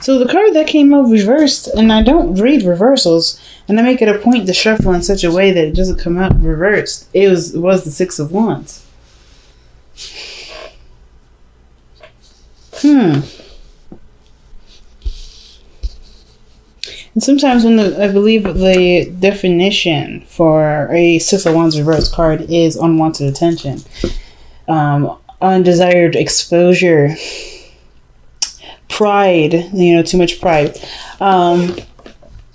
So the card that came out reversed, and I don't read reversals, and I make it a point to shuffle in such a way that it doesn't come out reversed. It was the Six of Wands. And sometimes I believe the definition for a Six of Wands reverse card is unwanted attention, undesired exposure, pride, too much pride. So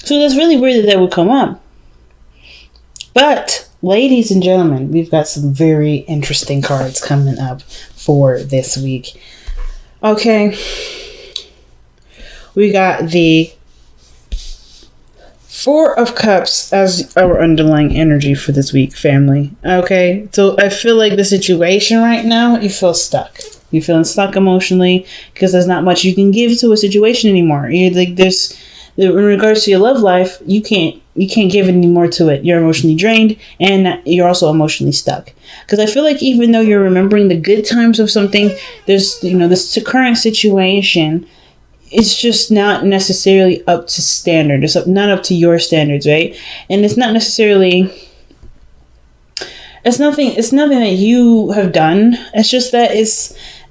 that's really weird that would come up. But, ladies and gentlemen, we've got some very interesting cards coming up for this week. Okay. We got the Four of Cups as our underlying energy for this week, family. Okay, so I feel like the situation right now, you feel stuck. You're feeling stuck emotionally because there's not much you can give to a situation anymore. You're like, in regards to your love life, you can't give any more to it. You're emotionally drained and you're also emotionally stuck. Because I feel like even though you're remembering the good times of something, there's this current situation. It's just not necessarily up to standard. It's not up to your standards, right? And it's not necessarily. It's nothing that you have done. It's just that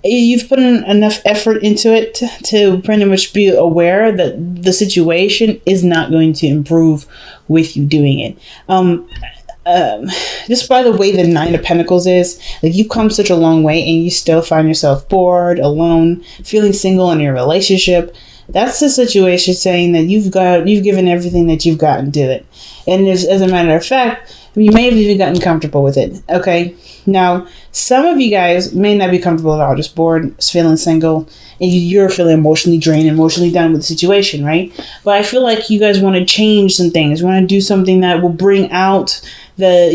you've put in enough effort into it to pretty much be aware that the situation is not going to improve with you doing it. Just by the way the Nine of Pentacles is, like, you've come such a long way and you still find yourself bored, alone, feeling single in your relationship. That's the situation saying that you've given everything that you've got and did it. And as a matter of fact, you may have even gotten comfortable with it. Okay. Now, some of you guys may not be comfortable at all, just bored, feeling single, and you're feeling emotionally drained, emotionally done with the situation, right? But I feel like you guys want to change some things. You want to do something that will bring out the,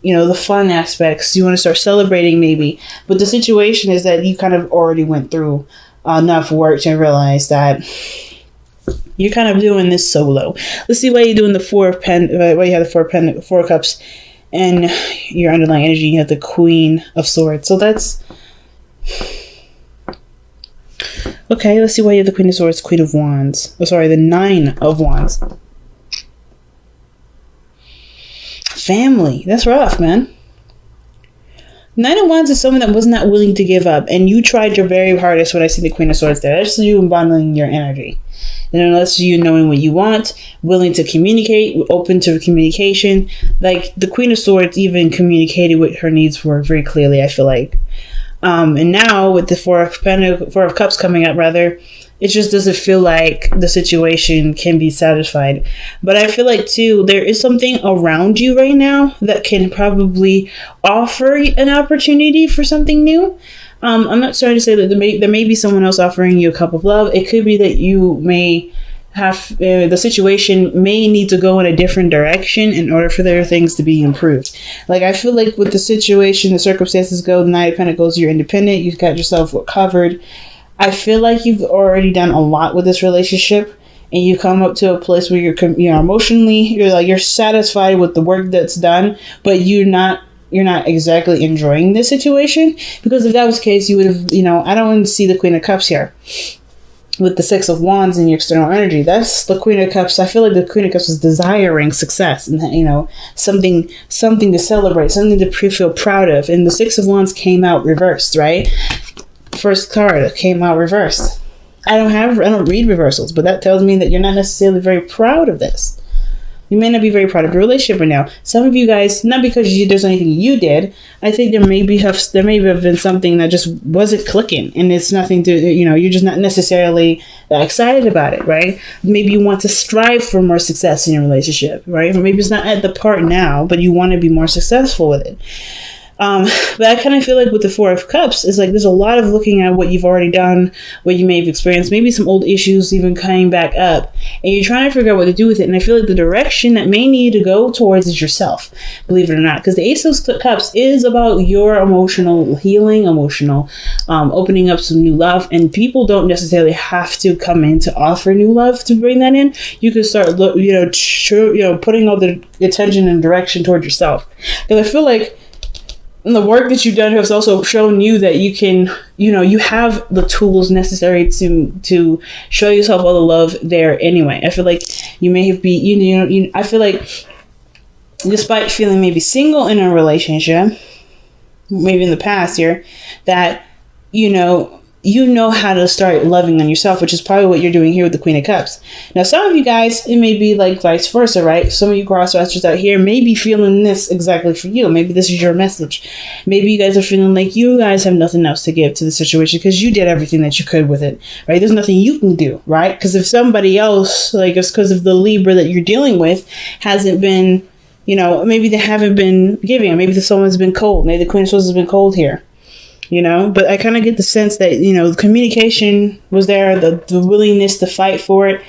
the fun aspects. You want to start celebrating maybe. But the situation is that you kind of already went through enough work to realize that you're kind of doing this solo. Let's see why you're doing the Four of Cups and your underlying energy. You have the Queen of Swords. So that's okay. Let's see why you have the Queen of Swords, Queen of Wands. Oh, sorry, the Nine of Wands. Family. That's rough, man. Nine of Wands is someone that was not willing to give up, and you tried your very hardest when I see the Queen of Swords there. That's you embodying your energy. And that's you knowing what you want, willing to communicate, open to communication. Like, the Queen of Swords even communicated what her needs were very clearly, I feel like. And now with the Four of Cups coming up, rather, it just doesn't feel like the situation can be satisfied. But I feel like, too, there is something around you right now that can probably offer an opportunity for something new. I'm not trying to say that there may be someone else offering you a cup of love. It could be that you may have the situation may need to go in a different direction in order for their things to be improved. Like, I feel like with the situation, the circumstances go, the Knight of Pentacles, you're independent, you've got yourself covered. I feel like you've already done a lot with this relationship, and you come up to a place where you're emotionally, you're satisfied with the work that's done, but you're not exactly enjoying this situation. Because if that was the case, you would have, I don't want to see the Queen of Cups here with the Six of Wands and your external energy. That's the Queen of Cups. I feel like the Queen of Cups is desiring success and, something to celebrate, something to feel proud of. And the Six of Wands came out reversed, right? First card came out reversed. I don't read reversals, but that tells me that you're not necessarily very proud of this. You may not be very proud of your relationship right now. Some of you guys, not because there's anything you did, I think there may have been something that just wasn't clicking, and it's nothing to, you're just not necessarily excited about it, right? Maybe you want to strive for more success in your relationship, right? Or maybe it's not at the part now, but you want to be more successful with it. But I kind of feel like with the Four of Cups, it's like there's a lot of looking at what you've already done, what you may have experienced, maybe some old issues even coming back up, and you're trying to figure out what to do with it. And I feel like the direction that may need to go towards is yourself, believe it or not, because the Ace of Cups is about your emotional healing, opening up some new love, and people don't necessarily have to come in to offer new love to bring that in. You can start, putting all the attention and direction toward yourself, because I feel like And the work that you've done has also shown you that you can, you have the tools necessary to show yourself all the love there anyway. I feel like you may have I feel like despite feeling maybe single in a relationship, maybe in the past year, that, you know how to start loving on yourself, which is probably what you're doing here with the Queen of Cups. Now, some of you guys, it may be like vice versa, right? Some of you crossdressers out here may be feeling this exactly for you. Maybe this is your message. Maybe you guys are feeling like you guys have nothing else to give to the situation because you did everything that you could with it, right? There's nothing you can do, right? Because if somebody else, like it's because of the Libra that you're dealing with, hasn't been, maybe they haven't been giving. Maybe someone's been cold. Maybe the Queen of Swords has been cold here. But I kind of get the sense that, the communication was there, the willingness to fight for it.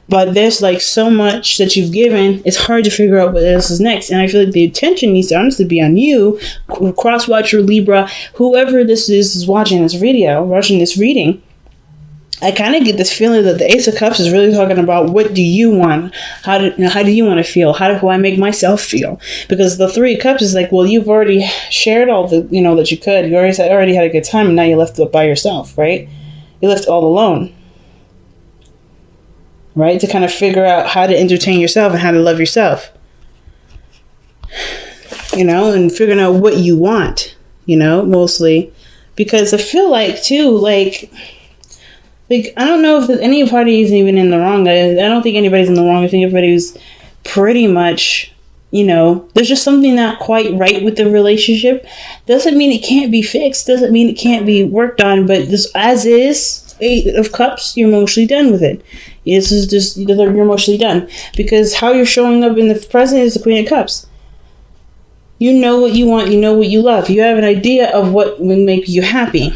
But there's like so much that you've given, it's hard to figure out what else is next. And I feel like the attention needs to honestly be on you, cross-watcher, Libra, whoever this is watching this video, watching this reading. I kind of get this feeling that the Ace of Cups is really talking about what do you want? How do you want to feel? How do I make myself feel? Because the Three of Cups is like, well, you've already shared all the, that you could. You already had a good time, and now you're left by yourself, right? You're left all alone, right? To kind of figure out how to entertain yourself and how to love yourself, and figuring out what you want, mostly. Because I feel like, too, I don't know if any party is even in the wrong. I don't think anybody's in the wrong. I think everybody's pretty much, there's just something not quite right with the relationship. Doesn't mean it can't be fixed. Doesn't mean it can't be worked on. But this, as is, Eight of Cups, you're mostly done with it. This is just, you're mostly done. Because how you're showing up in the present is the Queen of Cups. You know what you want. You know what you love. You have an idea of what will make you happy.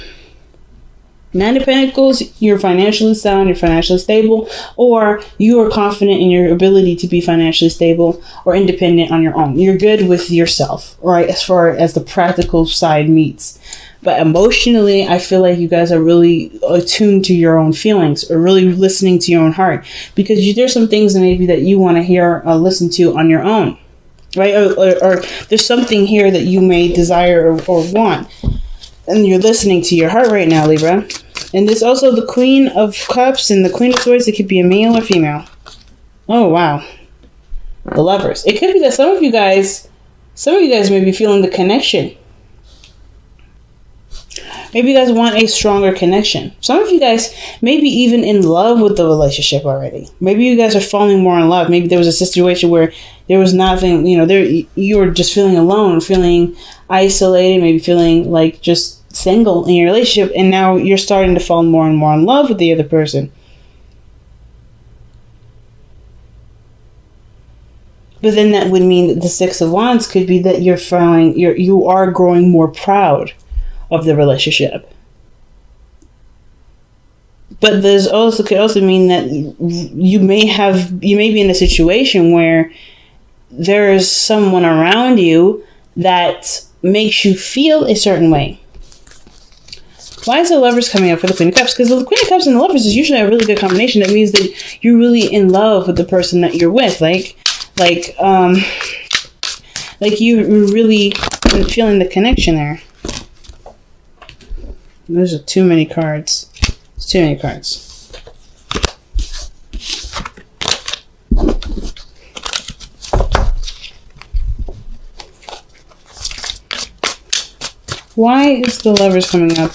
Nine of Pentacles, you're financially sound, you're financially stable, or you are confident in your ability to be financially stable or independent on your own. You're good with yourself, right? As far as the practical side meets. But emotionally, I feel like you guys are really attuned to your own feelings or really listening to your own heart, because there's some things maybe that you want to hear or listen to on your own, right? Or there's something here that you may desire or want. And you're listening to your heart right now, Libra. And there's also the Queen of Cups and the Queen of Swords. It could be a male or female. Oh, wow. The Lovers. It could be that some of you guys may be feeling the connection. Maybe you guys want a stronger connection. Some of you guys may be even in love with the relationship already. Maybe you guys are falling more in love. Maybe there was a situation where there was nothing, you were just feeling alone, feeling isolated, maybe feeling like just single in your relationship, and now you're starting to fall more and more in love with the other person. But then that would mean that the Six of Wands could be that you are growing more proud of the relationship. But could also mean that you may be in a situation where there's someone around you that makes you feel a certain way. Why is the Lovers coming up for the Queen of Cups? Because the Queen of Cups and the Lovers is usually a really good combination. That means that you're really in love with the person that you're with. Like you're really feeling the connection there. Those are too many cards. It's too many cards. Why is the Lovers coming up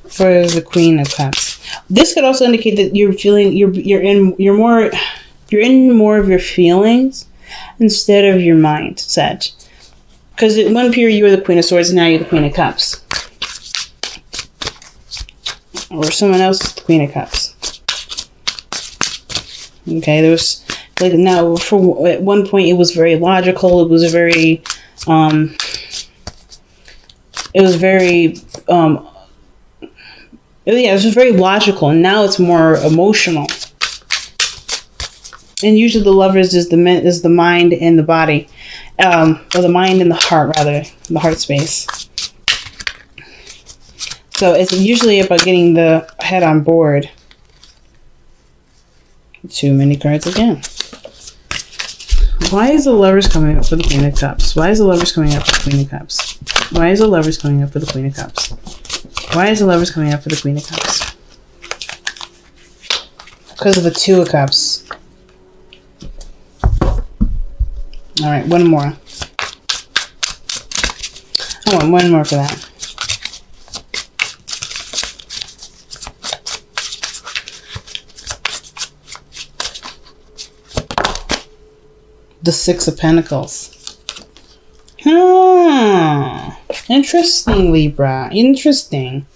for the Queen of Cups? This could also indicate that you're feeling you're in more of your feelings instead of your mindset. Because at one period you were the Queen of Swords, and now you're the Queen of Cups. Or someone else is the Queen of Cups. Okay, there was at one point it was very logical. It was very logical, and now it's more emotional. And usually the Lovers is the mind and the body, or the mind and the heart, rather, the heart space. So it's usually about getting the head on board. Too many cards again. Why is the Lovers coming up for the Queen of Cups? Why is the Lovers coming up for the Queen of Cups? Why is the Lovers coming up for the Queen of Cups? Why is the Lovers coming up for the Queen of Cups? Because of the Two of Cups. Alright, one more. I want one more for that. The Six of Pentacles. Interesting, Libra. Interesting.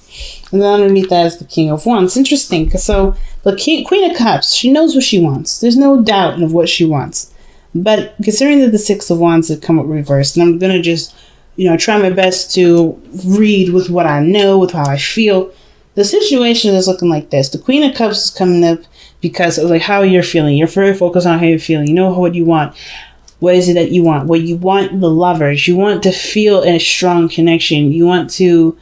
And then underneath that is the King of Wands. Interesting. So the Queen of Cups, she knows what she wants. There's no doubt of what she wants. But considering that the Six of Wands have come up reversed, and I'm going to just, try my best to read with what I know, with how I feel. The situation is looking like this. The Queen of Cups is coming up because of how you're feeling. You're very focused on how you're feeling. You know what you want. What is it that you want? Well, you want the Lovers. You want to feel a strong connection. You want to,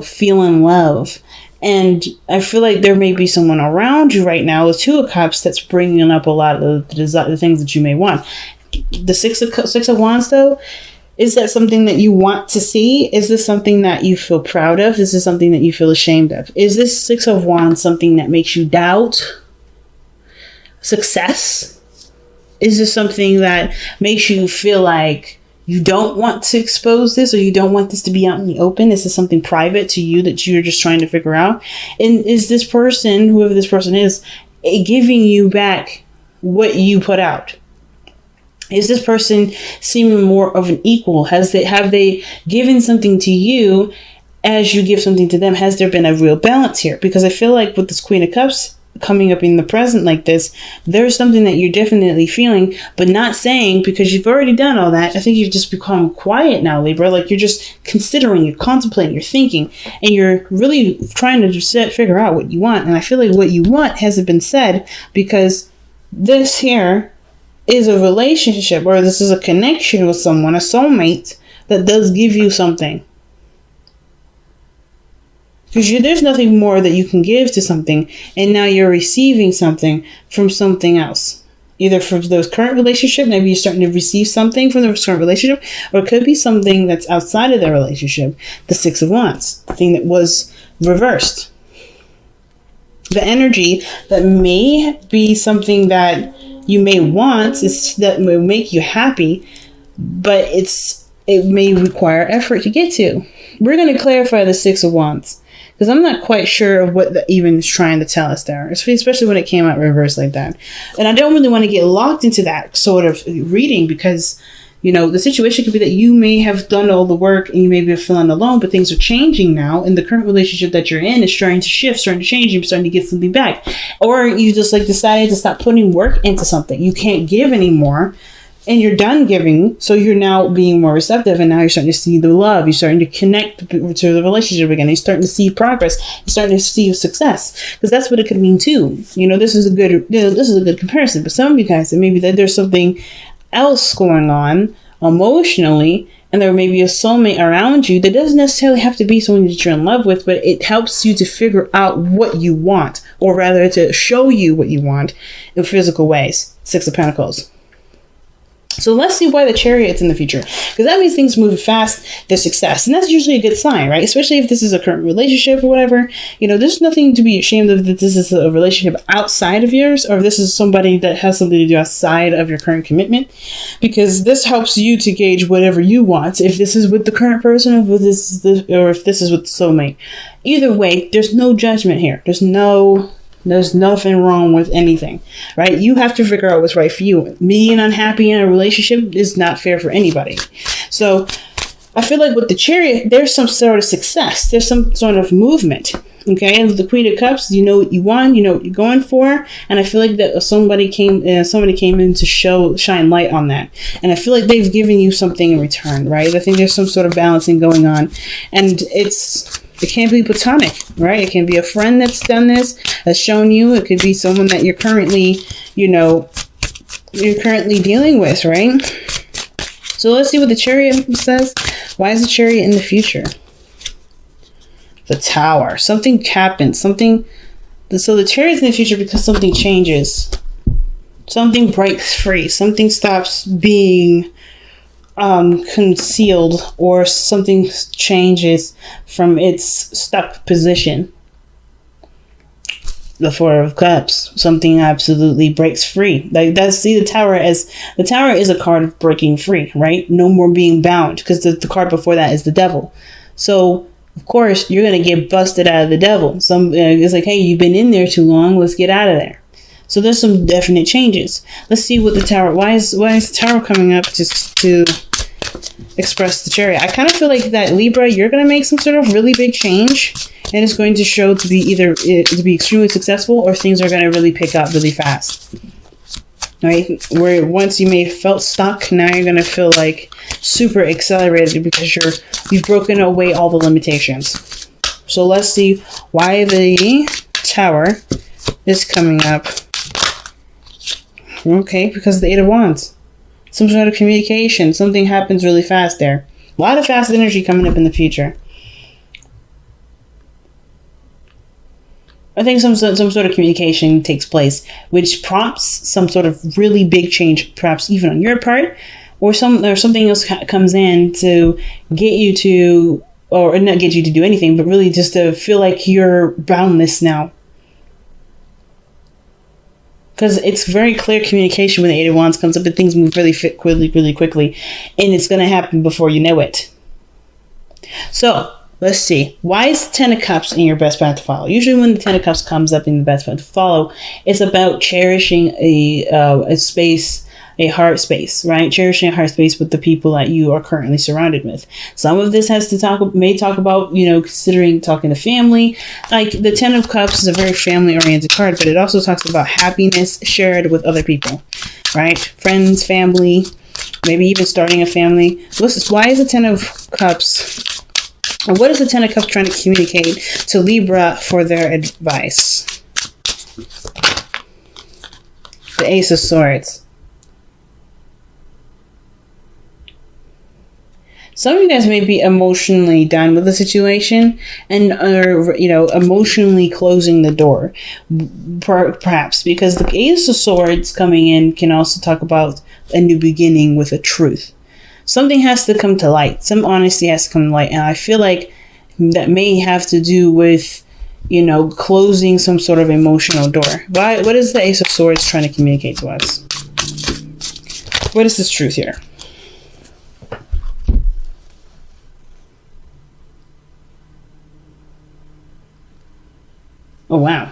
feel in love. And I feel like there may be someone around you right now with Two of Cups that's bringing up a lot of the things that you may want. The Six of Wands, though, is that something that you want to see? Is this something that you feel proud of? Is this something that you feel ashamed of? Is this Six of Wands something that makes you doubt success? Is this something that makes you feel like you don't want to expose this, or you don't want this to be out in the open? Is this something private to you that you're just trying to figure out? And is this person, whoever this person is, giving you back what you put out? Is this person seeming more of an equal? Have they given something to you as you give something to them? Has there been a real balance here? Because I feel like with this Queen of Cups coming up in the present like this, there's something that you're definitely feeling, but not saying, because you've already done all that. I think you've just become quiet now, Libra. Like, you're just considering, you're contemplating, you're thinking, and you're really trying to just figure out what you want. And I feel like what you want hasn't been said, because this here is a relationship, or this is a connection with someone, a soulmate, that does give you something. Because there's nothing more that you can give to something, and now you're receiving something from something else. Either from the current relationship, maybe you're starting to receive something from the current relationship, or it could be something that's outside of the relationship. The Six of Wands, the thing that was reversed. The energy that may be something that you may want, is that may make you happy, but it may require effort to get to. We're going to clarify the Six of Wands, because I'm not quite sure of what the even is trying to tell us there, especially when it came out reversed like that. And I don't really want to get locked into that sort of reading, because, the situation could be that you may have done all the work and you may be feeling alone, but things are changing now, and the current relationship that you're in is starting to shift, starting to change, you're starting to get something back. Or you just decided to stop putting work into something. You can't give anymore, and you're done giving, so you're now being more receptive, and now you're starting to see the love. You're starting to connect to the relationship again. You're starting to see progress. You're starting to see success, because that's what it could mean too. This is a good comparison. But some of you guys, maybe that there's something else going on emotionally, and there may be a soulmate around you that doesn't necessarily have to be someone that you're in love with, but it helps you to figure out what you want, or rather to show you what you want in physical ways. Six of Pentacles. So let's see why the Chariot's in the future, because that means things move fast, there's success, and that's usually a good sign, right? Especially if this is a current relationship or whatever. There's nothing to be ashamed of that this is a relationship outside of yours, or if this is somebody that has something to do outside of your current commitment, because this helps you to gauge whatever you want, if this is with the current person, or if this is with the soulmate. Either way, there's no judgment here. There's nothing wrong with anything, right? You have to figure out what's right for you. Being unhappy in a relationship is not fair for anybody. So I feel like with the Chariot, there's some sort of success. There's some sort of movement. Okay. And with the Queen of Cups, you know what you want, you know what you're going for. And I feel like that somebody came in to shine light on that. And I feel like they've given you something in return, right? I think there's some sort of balancing going on, and it can't be platonic, right? It can be a friend that's done this, has shown you. It could be someone that you're currently dealing with, right? So let's see what the Chariot says. Why is the Chariot in the future? The Tower. Something happens. So the Chariot's in the future because something changes. Something breaks free. Something stops being concealed, or something changes from its stuck position. The Four of Cups, something absolutely breaks free. Like that's, see the Tower is a card of breaking free, right? No more being bound, because the card before that is the Devil. So of course you're gonna get busted out of the Devil. It's like, hey, you've been in there too long. Let's get out of there. So there's some definite changes. Let's see what the Tower. Why is the Tower coming up to express the Chariot? I kind of feel like that, Libra, you're gonna make some sort of really big change, and it's going to show to be either to be extremely successful, or things are going to really pick up really fast. Right? Where once you may have felt stuck, now you're going to feel like super accelerated, because you've broken away all the limitations. So let's see why the Tower is coming up. Okay, because of the Eight of Wands. Some sort of communication. Something happens really fast there. A lot of fast energy coming up in the future. I think some sort of communication takes place, which prompts some sort of really big change, perhaps even on your part, or something else comes in to get you to, or not get you to do anything, but really just to feel like you're boundless now. Because it's very clear communication when the Eight of Wands comes up, and things move really quickly, and it's going to happen before you know it. So let's see. Why is the Ten of Cups in your best path to follow? Usually when the Ten of Cups comes up in the best path to follow, it's about cherishing a space, a heart space, right? Cherishing a heart space with the people that you are currently surrounded with. Some of this may talk about, considering talking to family. Like the Ten of Cups is a very family-oriented card, but it also talks about happiness shared with other people, right? Friends, family, maybe even starting a family. Why is the Ten of Cups? And what is the Ten of Cups trying to communicate to Libra for their advice? The Ace of Swords. Some of you guys may be emotionally done with the situation and are, emotionally closing the door. Perhaps because the Ace of Swords coming in can also talk about a new beginning with a truth. Something has to come to light. Some honesty has to come to light. And I feel like that may have to do with, closing some sort of emotional door. What is the Ace of Swords trying to communicate to us? What is this truth here? Oh, wow.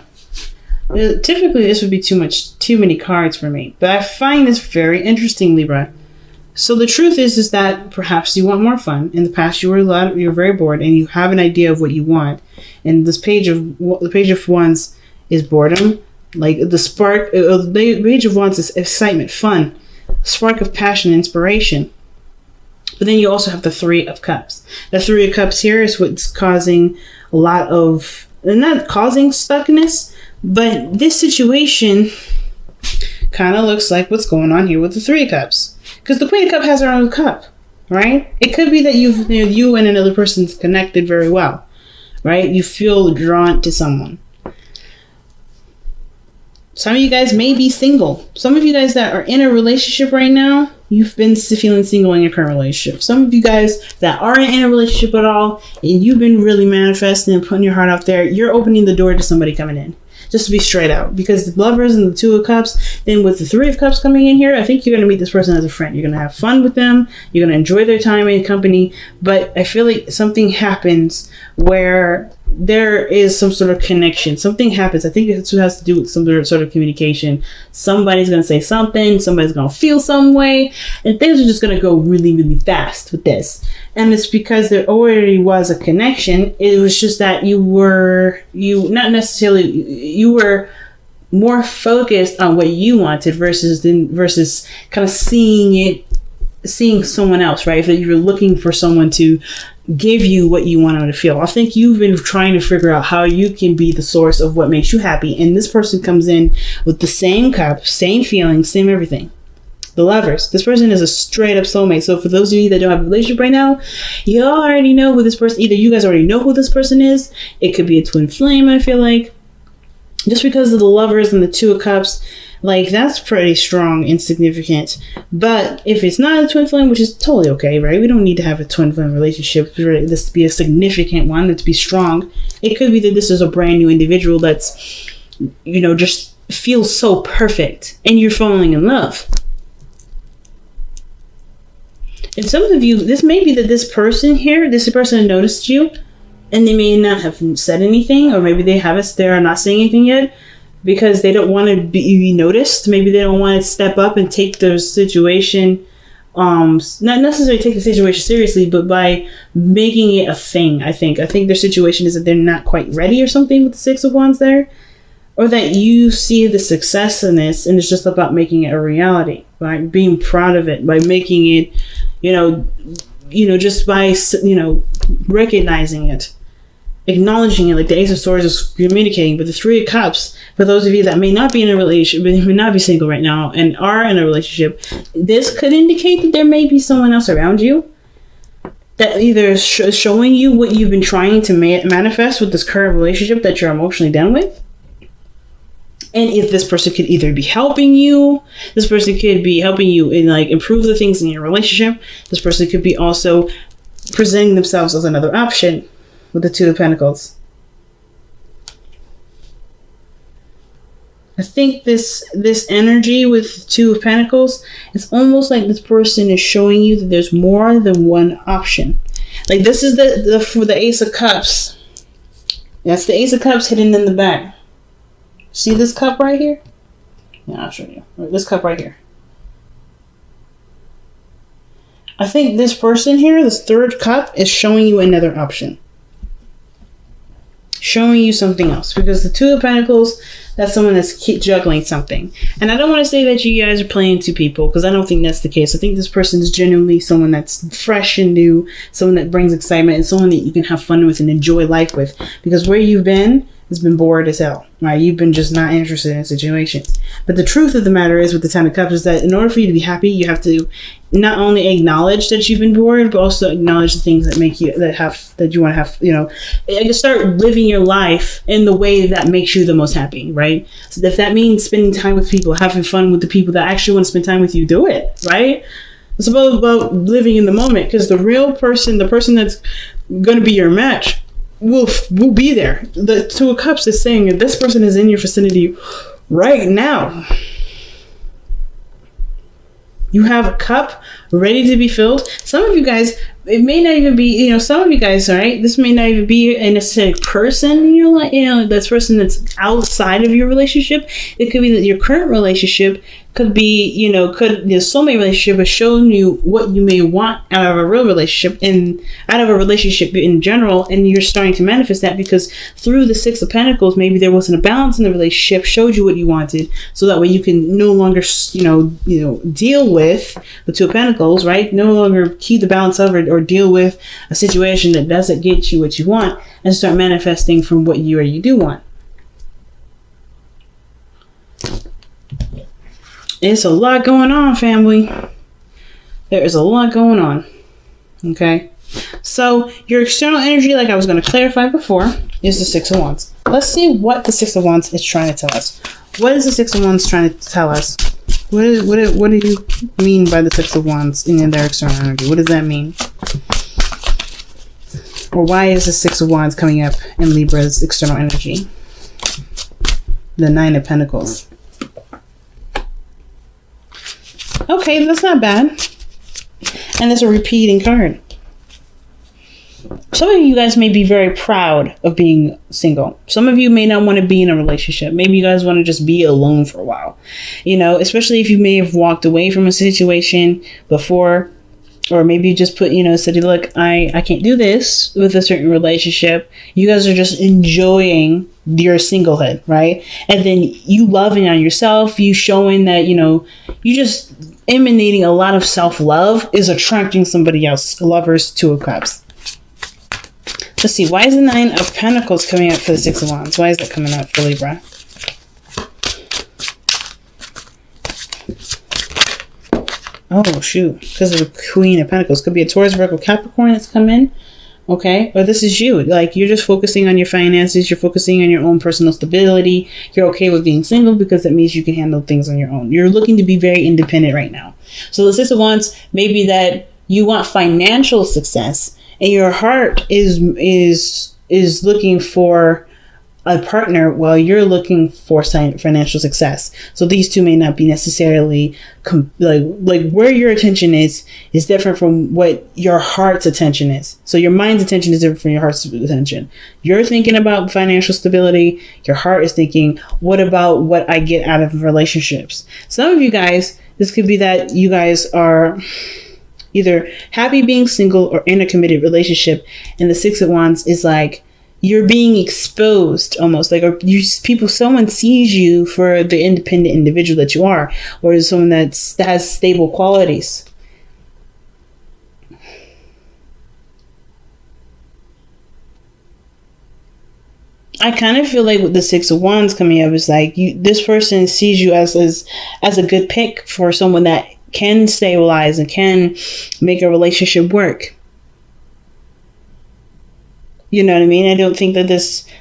Typically, this would be too many cards for me. But I find this very interesting, Libra. So the truth is that perhaps you want more fun. In the past, you're very bored, and you have an idea of what you want. And the page of Wands is boredom. Like the spark, the Page of Wands is excitement, fun, spark of passion, inspiration. But then you also have the Three of Cups. The Three of Cups here is what's causing a lot of, not causing stuckness, but this situation kind of looks like what's going on here with the Three of Cups. Because the Queen of Cups has her own cup, right? It could be that you and another person's connected very well, right? You feel drawn to someone. Some of you guys may be single. Some of you guys that are in a relationship right now, you've been feeling single in your current relationship. Some of you guys that aren't in a relationship at all, and you've been really manifesting and putting your heart out there, you're opening the door to somebody coming in. Just to be straight out. Because the Lovers and the Two of Cups, then with the Three of Cups coming in here, I think you're going to meet this person as a friend. You're going to have fun with them. You're going to enjoy their time and company. But I feel like something happens where there is some sort of connection. Something happens. I think it has to do with some sort of communication. Somebody's going to say something. Somebody's going to feel some way. And things are just going to go really, really fast with this. And it's because there already was a connection. It was just that you were more focused on what you wanted versus kind of seeing someone else, right? If you're looking for someone to give you what you want them to feel. I think you've been trying to figure out how you can be the source of what makes you happy. And this person comes in with the same cup, same feelings, same everything. The Lovers. This person is a straight up soulmate. So for those of you that don't have a relationship right now, you already know who this person, either you guys already know who this person is. It could be a twin flame, I feel like. Just because of the Lovers and the Two of Cups, like, that's pretty strong and significant. But if it's not a twin flame, which is totally okay, right? We don't need to have a twin flame relationship for this to be a significant one, to be strong. It could be that this is a brand new individual that's, you know, just feels so perfect and you're falling in love. And some of you, this may be that this person here, this person noticed you and they may not have said anything, or maybe they're not saying anything yet, because they don't want to be noticed. Maybe they don't want to step up and take their situation, not necessarily take the situation seriously, but by making it a thing. I think their situation is that they're not quite ready or something with the Six of Wands there, or that you see the success in this and it's just about making it a reality, right? Being proud of it, by making it, just by, recognizing it, acknowledging it, like the Ace of Swords is communicating. But the Three of Cups, for those of you that may not be in a relationship, may not be single right now and are in a relationship, this could indicate that there may be someone else around you that either is showing you what you've been trying to manifest with this current relationship that you're emotionally done with. And if this person could either be helping you, this person could be helping you in, like, improve the things in your relationship. This person could be also presenting themselves as another option with the Two of Pentacles. I think this energy with Two of Pentacles, it's almost like this person is showing you that there's more than one option. Like, this is for the Ace of Cups. That's the Ace of Cups hidden in the back. See this cup right here? Yeah, I'll show you. This cup right here. I think this person here, this third cup, is showing you another option. Showing you something else. Because the Two of Pentacles, that's someone that's juggling something. And I don't want to say that you guys are playing two people, because I don't think that's the case. I think this person is genuinely someone that's fresh and new, someone that brings excitement, and someone that you can have fun with and enjoy life with. Because where you've been has been bored as hell, right? You've been just not interested in situations. But the truth of the matter is, with the Ten of Cups, is that in order for you to be happy, you have to not only acknowledge that you've been bored, but also acknowledge the things that make you, that you want to have, start living your life in the way that makes you the most happy, right? So if that means spending time with people, having fun with the people that actually want to spend time with you, do it, right? It's about living in the moment, because the real person, the person that's going to be your match, will be there. The Two of Cups is saying that this person is in your vicinity right now. You have a cup ready to be filled. Some of you guys, it may not even be, some of you guys, all right, this may not even be a necessary person in your life, this person that's outside of your relationship. It could be that your current relationship could be, your soulmate relationship has shown you what you may want out of a real relationship and out of a relationship in general, and you're starting to manifest that because through the Six of Pentacles, maybe there wasn't a balance in the relationship, showed you what you wanted, so that way you can no longer, deal with the Two of Pentacles, right? No longer keep the balance of it or deal with a situation that doesn't get you what you want, and start manifesting from what you do want. It's a lot going on, family. There is a lot going on. Okay? So, your external energy, like I was going to clarify before, is the Six of Wands. Let's see what the Six of Wands is trying to tell us. What is the Six of Wands trying to tell us? What do you mean by the Six of Wands in their external energy? What does that mean? Or why is the Six of Wands coming up in Libra's external energy? The Nine of Pentacles. Okay, that's not bad. And it's a repeating card. Some of you guys may be very proud of being single. Some of you may not want to be in a relationship. Maybe you guys want to just be alone for a while. Especially if you may have walked away from a situation before, or maybe you just put, said, look, I can't do this with a certain relationship. You guys are just enjoying your singlehood, right? And then you loving on yourself, you showing that, you just emanating a lot of self-love is attracting somebody else. Lovers, Two of Cups. Let's see, why is the Nine of Pentacles coming up for the Six of Wands? Why is that coming up for Libra? Oh, shoot. Because of the Queen of Pentacles. Could be a Taurus, Virgo, Capricorn that's come in. Okay, or this is you. Like, you're just focusing on your finances. You're focusing on your own personal stability. You're okay with being single because that means you can handle things on your own. You're looking to be very independent right now. So the Six of Wands may be that you want financial success, and your heart is looking for a partner while you're looking for financial success. So these two may not be necessarily like where your attention is different from what your heart's attention is. So your mind's attention is different from your heart's attention. You're thinking about financial stability. Your heart is thinking, what about what I get out of relationships? Some of you guys, this could be that you guys are either happy being single or in a committed relationship, and the Six of Wands is like, you're being exposed almost, like, or someone sees you for the independent individual that you are, or someone that has stable qualities. I kind of feel like with the Six of Wands coming up is like, this person sees you as a good pick for someone that can stabilize and can make a relationship work. You know what I mean? I don't think that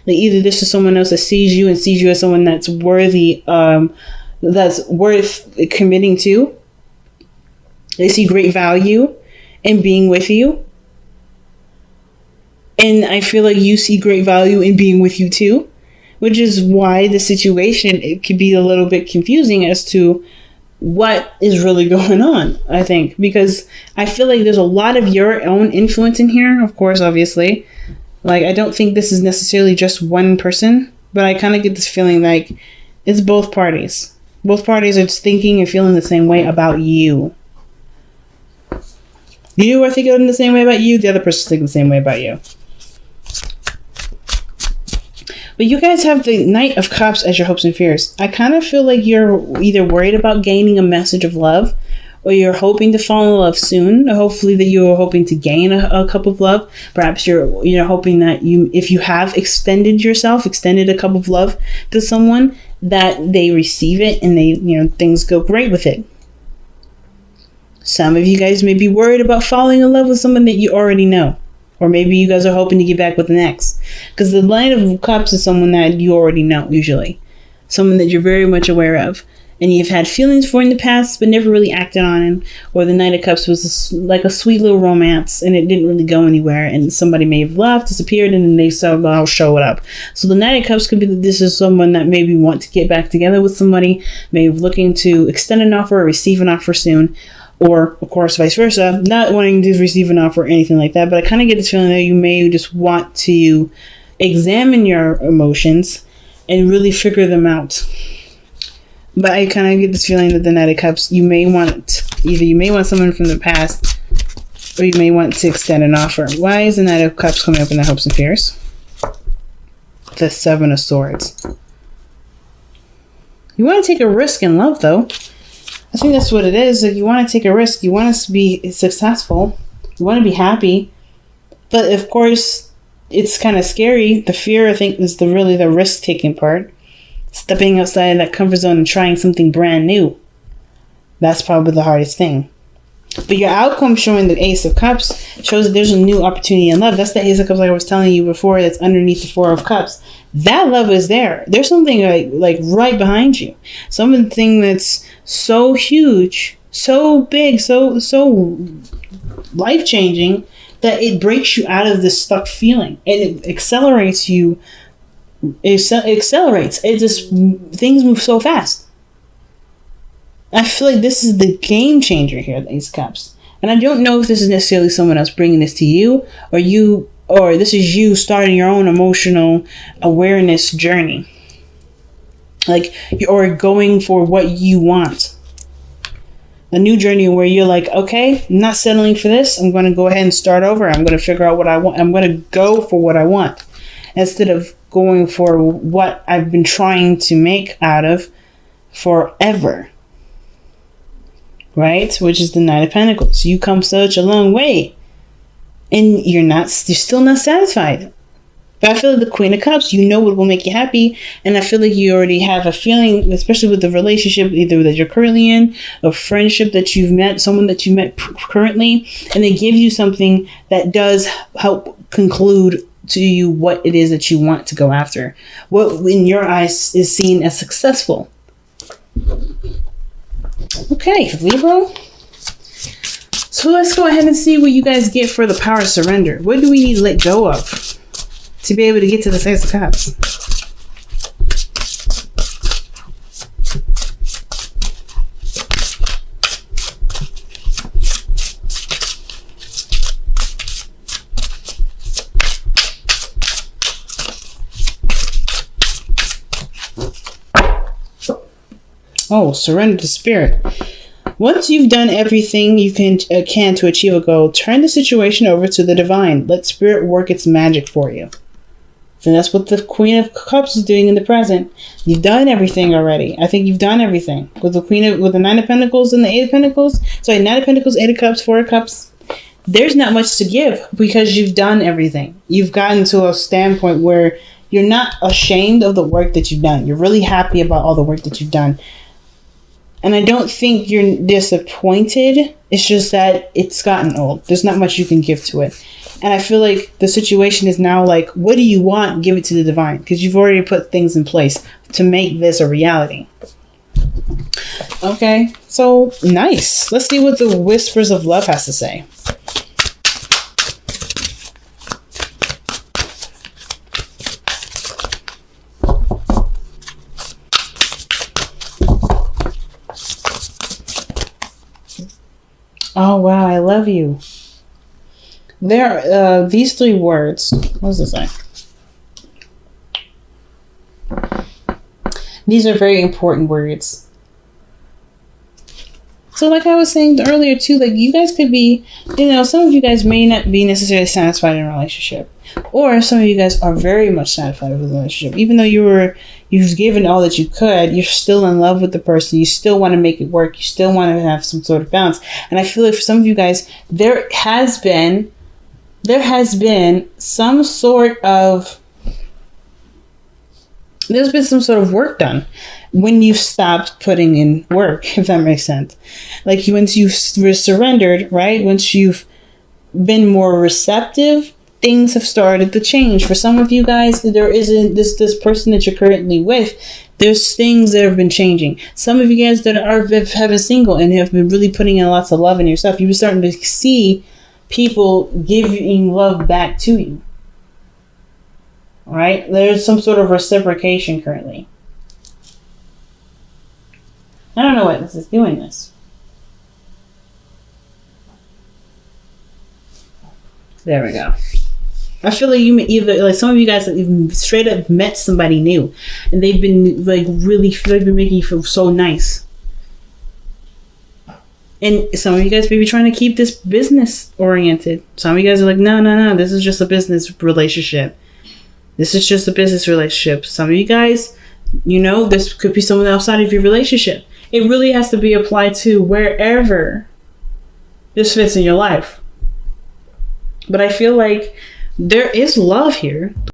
either this is someone else that sees you and sees you as someone that's worthy, that's worth committing to. They see great value in being with you. And I feel like you see great value in being with you too, which is why the situation, it could be a little bit confusing as to what is really going on, I think, because I feel like there's a lot of your own influence in here, of course, obviously. Like, I don't think this is necessarily just one person, but I kind of get this feeling like it's both parties. Both parties are just thinking and feeling the same way about you. You are thinking the same way about you. The other person's thinking the same way about you. But you guys have the Knight of Cups as your hopes and fears. I kind of feel like you're either worried about gaining a message of love, or you're hoping to fall in love soon. Hopefully that you're hoping to gain a cup of love. Perhaps you're hoping that if you have extended a cup of love to someone, that they receive it and they, things go great with it. Some of you guys may be worried about falling in love with someone that you already know. Or maybe you guys are hoping to get back with an ex. Because the Knight of Cups is someone that you already know, usually. Someone that you're very much aware of. And you've had feelings for in the past, but never really acted on him. Or the Knight of Cups was like a sweet little romance, and it didn't really go anywhere. And somebody may have left, disappeared, and then they somehow show it up. So the Knight of Cups could be that this is someone that maybe want to get back together with somebody, maybe looking to extend an offer or receive an offer soon. Or, of course, vice versa, not wanting to receive an offer or anything like that. But I kind of get this feeling that you may just want to examine your emotions and really figure them out. But I kind of get this feeling that the Knight of Cups, you may want someone from the past, or you may want to extend an offer. Why is the Knight of Cups coming up in the hopes and fears? The Seven of Swords. You want to take a risk in love, though. I think that's what it is. Like, you want to take a risk. You want to be successful. You want to be happy. But, of course, it's kind of scary. The fear, I think, is really the risk-taking part. Stepping outside that comfort zone and trying something brand new. That's probably the hardest thing. But your outcome showing the Ace of Cups shows that there's a new opportunity in love. That's the Ace of Cups, like I was telling you before, that's underneath the Four of Cups. That love is there. There's something like right behind you. Something that's so huge, so big, so life-changing that it breaks you out of this stuck feeling. And it accelerates you. It accelerates. It just, things move so fast. I feel like this is the game changer here, the Ace of Cups. And I don't know if this is necessarily someone else bringing this to you, or this is you starting your own emotional awareness journey. Or going for what you want. A new journey where you're like, okay, I'm not settling for this. I'm going to go ahead and start over. I'm going to figure out what I want. I'm going to go for what I want. Instead of going for what I've been trying to make out of forever. Right? Which is the Knight of Pentacles. You come such a long way. And you're still not satisfied. But I feel like the Queen of Cups, you know what will make you happy. And I feel like you already have a feeling, especially with the relationship either that you're currently in, a friendship that you've met, someone that you met currently, and they give you something that does help conclude to you what it is that you want to go after. What in your eyes is seen as successful. Okay, Libra. So let's go ahead and see what you guys get for the power of surrender. What do we need to let go of to be able to get to the Ace of Cups? Oh, surrender to spirit. Once you've done everything you can to achieve a goal, turn the situation over to the divine. Let spirit work its magic for you. And that's what the Queen of Cups is doing in the present. You've done everything already. I think you've done everything. With the Nine of Pentacles and the Eight of Pentacles. Sorry, Nine of Pentacles, Eight of Cups, Four of Cups. There's not much to give because you've done everything. You've gotten to a standpoint where you're not ashamed of the work that you've done. You're really happy about all the work that you've done. And I don't think you're disappointed. It's just that it's gotten old. There's not much you can give to it. And I feel like the situation is now like, what do you want? Give it to the divine. Because you've already put things in place to make this a reality. Okay, so nice. Let's see what the Whispers of Love has to say. Oh, wow. I love you. There are these three words. What does it say? These are very important words. So like I was saying earlier too, like you guys could be, some of you guys may not be necessarily satisfied in a relationship. Or some of you guys are very much satisfied with a relationship. Even though you've given all that you could, you're still in love with the person. You still want to make it work. You still want to have some sort of balance. And I feel like for some of you guys, there has been some sort of work done when you stopped putting in work, if that makes sense. Like once you surrendered, right? Once you've been more receptive, things have started to change. For some of you guys, there isn't this person that you're currently with. There's things that have been changing. Some of you guys that have been single and have been really putting in lots of love in yourself, you're starting to see people giving love back to you. All right? There's some sort of reciprocation currently. I don't know what this is doing this. There we go. I feel like some of you guys have even straight up met somebody new, and they've been they've been making you feel so nice. And some of you guys may be trying to keep this business oriented. Some of you guys are like, no, this is just a business relationship. This is just a business relationship. Some of you guys, this could be someone outside of your relationship. It really has to be applied to wherever this fits in your life. But I feel like there is love here.